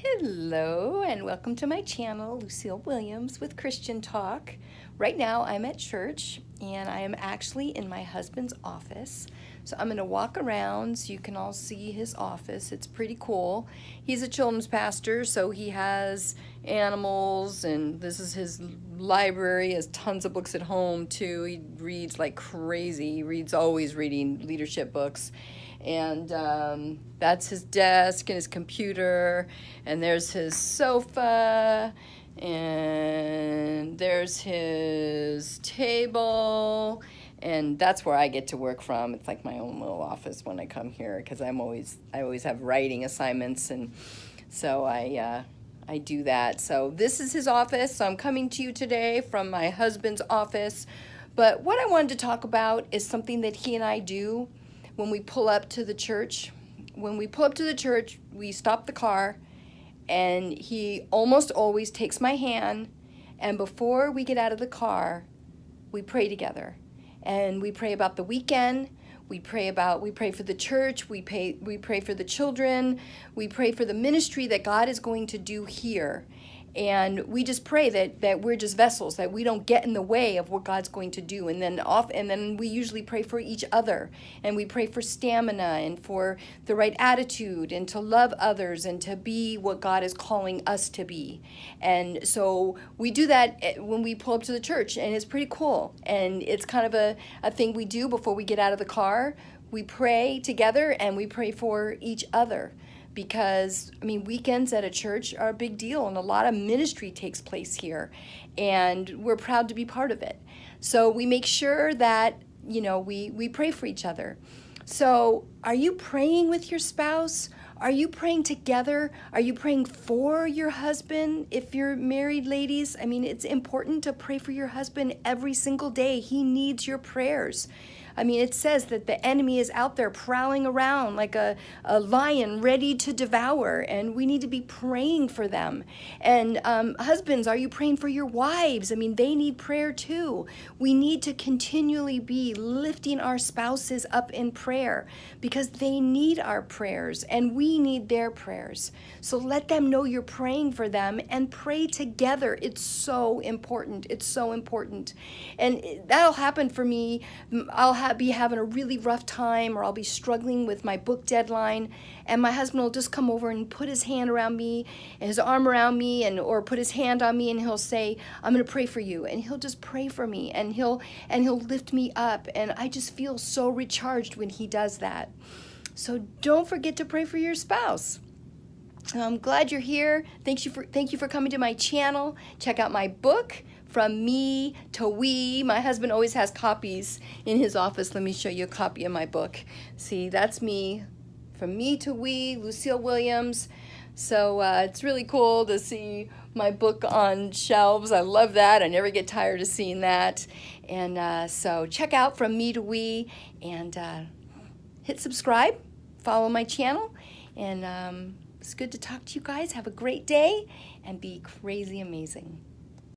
Hello and welcome to my channel, Lucille Williams with Christian Talk. Right now I'm at church and I am actually in my husband's office. So I'm going to walk around so you can all see his office. It's pretty cool. He's a children's pastor, so he has animals, and this is his library. He has tons of books at home too. He reads like crazy. Always reading leadership books. And that's his desk and his computer, and there's his sofa, and there's his table, and that's where I get to work from. It's like my own little office when I come here, because I always have writing assignments, and so I do that. So this is his office. So I'm coming to you today from my husband's office. But what I wanted to talk about is something that he and I do when we pull up to the church. When we pull up to the church, we stop the car, and he almost always takes my hand, and before we get out of the car, we pray together. And we pray about the weekend. We pray for the church. We pray for the children. We pray for the ministry that God is going to do here. And we just pray that we're just vessels, that we don't get in the way of what God's going to do. And then we usually pray for each other, and we pray for stamina and for the right attitude and to love others and to be what God is calling us to be. And so we do that when we pull up to the church, and it's pretty cool. And it's kind of a thing we do before we get out of the car. We pray together and we pray for each other. Because, weekends at a church are a big deal, and a lot of ministry takes place here, and we're proud to be part of it. So we make sure that, we pray for each other. So are you praying with your spouse? Are you praying together? Are you praying for your husband? If you're married, ladies, it's important to pray for your husband every single day. He needs your prayers. It says that the enemy is out there prowling around like a lion ready to devour, and we need to be praying for them. And husbands, are you praying for your wives? They need prayer too. We need to continually be lifting our spouses up in prayer, because they need our prayers and we need their prayers. So let them know you're praying for them, and pray together. It's so important. It's so important. And that'll happen for me. I'll be having a really rough time, or I'll be struggling with my book deadline, and my husband will just come over and put his hand around me and his arm around me, or put his hand on me, and he'll say, "I'm going to pray for you." And he'll just pray for me, and he'll lift me up, and I just feel so recharged when he does that. So don't forget to pray for your spouse. I'm glad you're here. Thank you for coming to my channel. Check out my book, From Me to We. My husband always has copies in his office. Let me show you a copy of my book. See, that's me. From Me to We, Lucille Williams. So it's really cool to see my book on shelves. I love that. I never get tired of seeing that. And so check out From Me to We, and hit subscribe. Follow my channel. And it's good to talk to you guys. Have a great day and be crazy amazing.